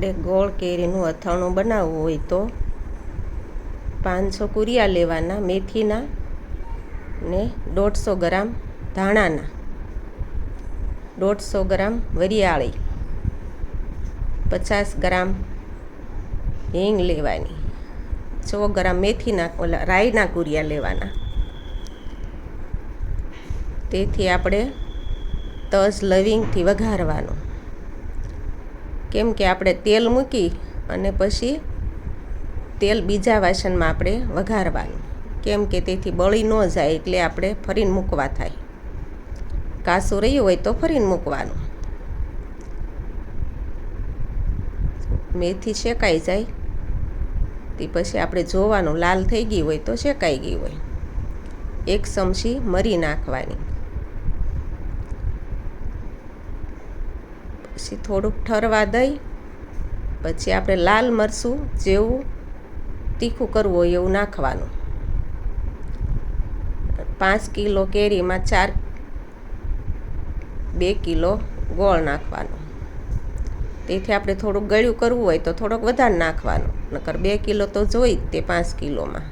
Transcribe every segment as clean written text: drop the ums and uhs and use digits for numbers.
આપણે ગોળ કેરીનું અથાણું બનાવવું હોય તો 500 કુરિયા લેવાના મેથીના ને 150 ગ્રામ ધાણાના, 150 ગ્રામ વરિયાળી, 50 ગ્રામ હિંગ લેવાની, 100 ગ્રામ મેથીના રાઈના કુરિયા લેવાના. તેથી આપણે તજ લવિંગથી વઘારવાનું, કેમ કે આપણે તેલ મૂકી અને પછી તેલ બીજા વાસણમાં આપણે વઘારવાનું, કેમ કે તેથી બળી ન જાય એટલે આપણે ફરીને મૂકવા થાય. કાસું રહ્યું હોય તો ફરીને મૂકવાનું. મેથી શેકાઈ જાય તે પછી આપણે જોવાનું લાલ થઈ ગઈ હોય તો શેકાઈ ગઈ હોય. 1 ચમચી મરી નાખવાની. પછી થોડુંક ઠરવા દઈ પછી આપણે લાલ મરચું જેવું તીખું કરવું હોય એવું નાખવાનું. 5 કિલો કેરીમાં 2 કિલો ગોળ નાખવાનો. તેથી આપણે થોડુંક ગળ્યું કરવું હોય તો થોડોક વધારે નાખવાનું, નકર 2 કિલો તો જોઈ જ તે 5 કિલોમાં.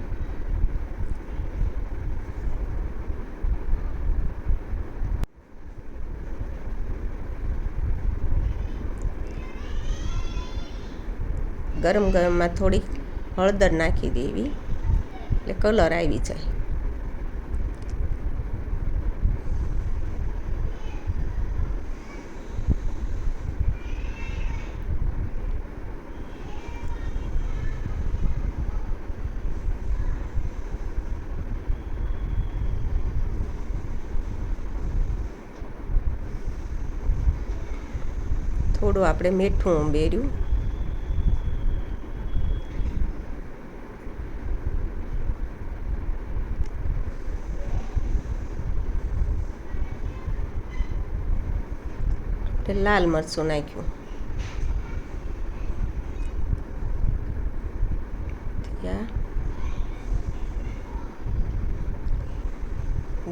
ગરમ ગરમમાં થોડી હળદર નાખી દેવી એટલે કલર આવી જાય. થોડું આપણે મીઠું ઉમેર્યું. લાલ મરચું નાખ્યું.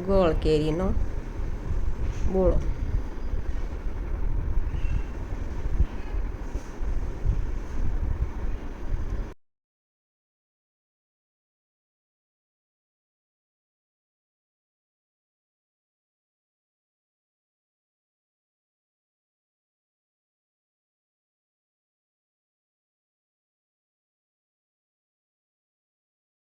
ગોળ કેરીનો બોળો.